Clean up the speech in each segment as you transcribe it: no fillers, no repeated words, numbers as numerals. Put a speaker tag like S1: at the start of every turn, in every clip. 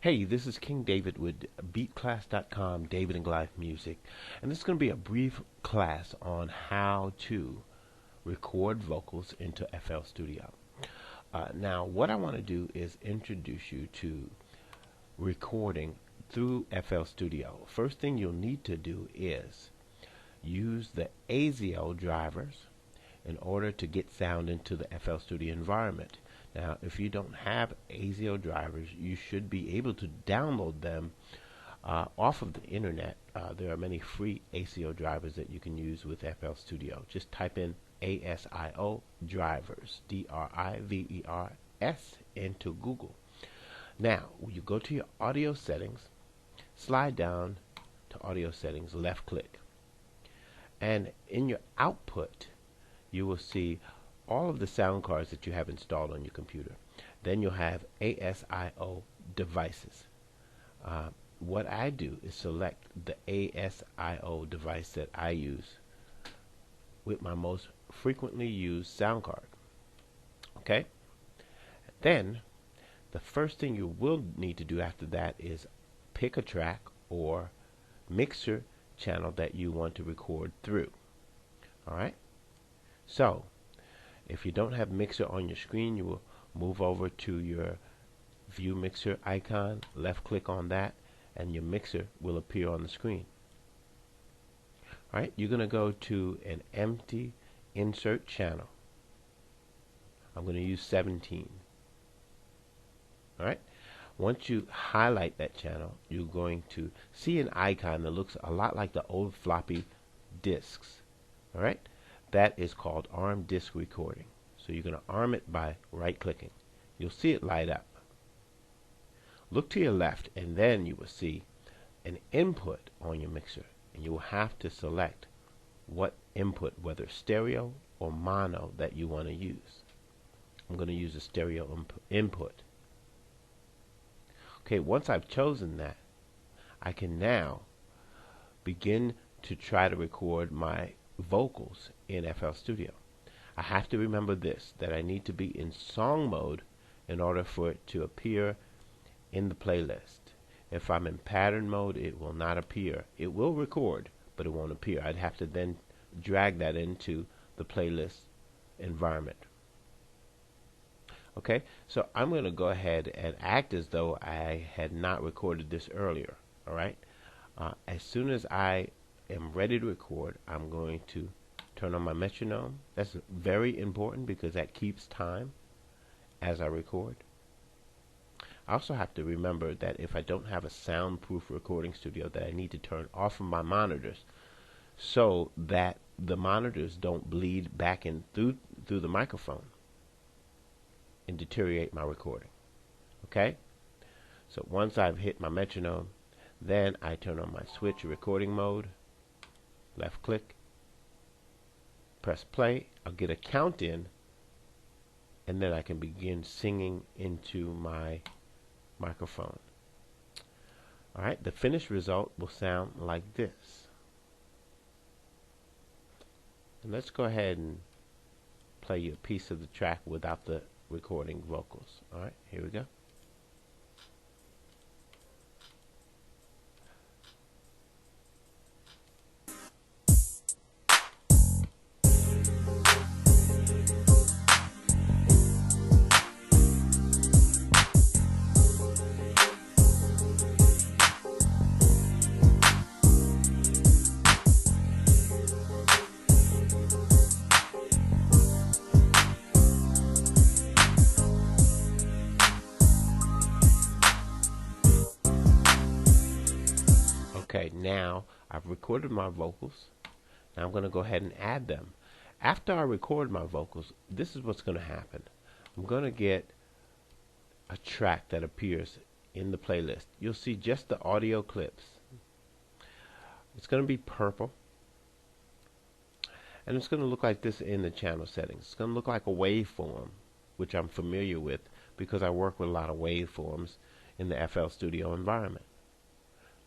S1: Hey, this is King David with beatclass.com, David and Goliath Music, and this is going to be a brief class on how to record vocals into FL Studio. Now, what I want to do is introduce you to recording through FL Studio. First thing you'll need to do is use the ASIO drivers in order to get sound into the FL Studio environment. Now, if you don't have ASIO drivers, you should be able to download them off of the internet. There are many free ASIO drivers that you can use with FL Studio. Just type in ASIO drivers, D-R-I-V-E-R-S, into Google. Now, when you go to your audio settings, slide down to audio settings, left click, and in your output, you will see all of the sound cards that you have installed on your computer. Then you'll have ASIO devices. What I do is select the ASIO device that I use with my most frequently used sound card. Okay? Then the first thing you will need to do after that is pick a track or mixer channel that you want to record through. Alright? So if you don't have mixer on your screen, you will move over to your view mixer icon, left click on that, and your mixer will appear on the screen. Alright, you're going to go to an empty insert channel. I'm going to use 17. Alright, once you highlight that channel, you're going to see an icon that looks a lot like the old floppy disks. Alright, that is called ARM disk recording. So you're going to arm it by right clicking. You'll see it light up. Look to your left and then you will see an input on your mixer, and you will have to select what input, whether stereo or mono, that you want to use. I'm going to use a stereo input. Okay, once I've chosen that, I can now begin to try to record my vocals in FL Studio. I have to remember this, that I need to be in song mode in order for it to appear in the playlist. If I'm in pattern mode, it will not appear. It will record, but it won't appear. I'd have to then drag that into the playlist environment. Okay, so I'm going to go ahead and act as though I had not recorded this earlier. Alright, as soon as I am ready to record, I'm going to turn on my metronome. That's very important because that keeps time as I record. I also have to remember that if I don't have a soundproof recording studio, that I need to turn off of my monitors so that the monitors don't bleed back in through the microphone and deteriorate my recording. Okay? So once I've hit my metronome, then I turn on my switch recording mode, left click, press play. I'll get a count in, and then I can begin singing into my microphone. Alright, the finished result will sound like this. And let's go ahead and play you a piece of the track without the recording vocals. Alright, here we go. Okay, now I've recorded my vocals. Now I'm going to go ahead and add them. After I record my vocals, this is what's going to happen. I'm going to get a track that appears in the playlist. You'll see just the audio clips. It's going to be purple, and it's going to look like this in the channel settings. It's going to look like a waveform, which I'm familiar with because I work with a lot of waveforms in the FL Studio environment.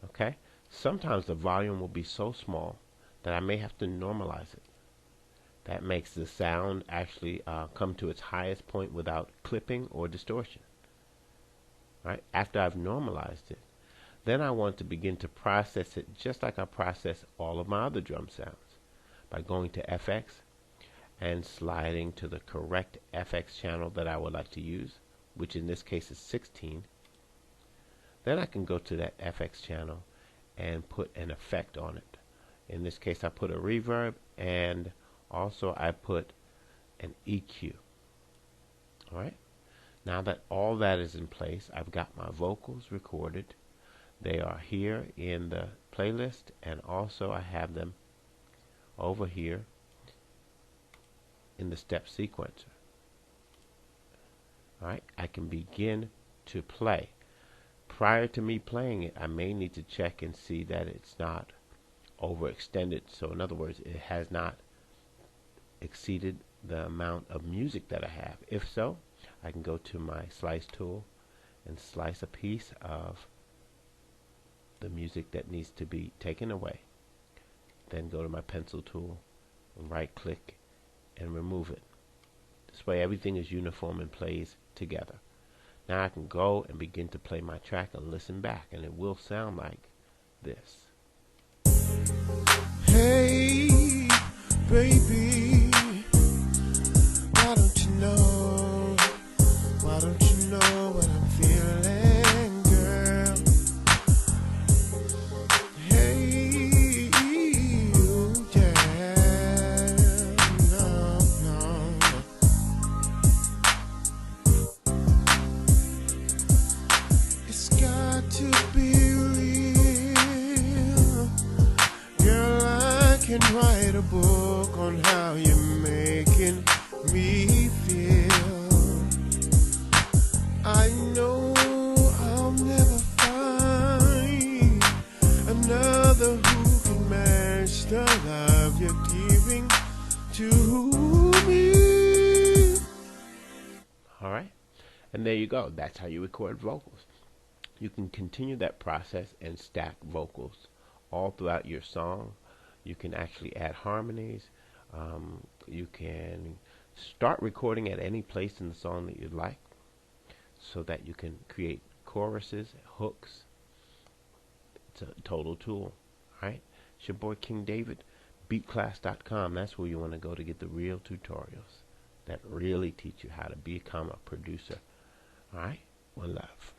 S1: Okay? Sometimes the volume will be so small that I may have to normalize it. That makes the sound actually come to its highest point without clipping or distortion. Right? After I've normalized it, then I want to begin to process it just like I process all of my other drum sounds by going to FX and sliding to the correct FX channel that I would like to use, which in this case is 16. Then I can go to that FX channel and put an effect on it. In this case, I put a reverb, and also I put an EQ. Alright? Now that all that is in place, I've got my vocals recorded. They are here in the playlist, and also I have them over here in the step sequencer. Alright? I can begin to play. Prior to me playing it, I may need to check and see that it's not overextended. So in other words, it has not exceeded the amount of music that I have. If so, I can go to my slice tool and slice a piece of the music that needs to be taken away. Then go to my pencil tool and right click and remove it. This way everything is uniform and plays together. Now I can go and begin to play my track and listen back, and it will sound like this.
S2: Hey, baby, why don't you know? Why don't you know what I'm feeling, girl? Hey, yeah, no. It's got to be real. Girl, I can write a book on how you're making me feel. I know I'll never find another who can match the love you're giving to me.
S1: Alright? And there you go. That's how you record vocals. You can continue that process and stack vocals all throughout your song. You can actually add harmonies. You can start recording at any place in the song that you'd like, so that you can create choruses, hooks. It's a total tool. Alright? It's your boy King David, beatclass.com. That's where you want to go to get the real tutorials that really teach you how to become a producer. Alright? One love.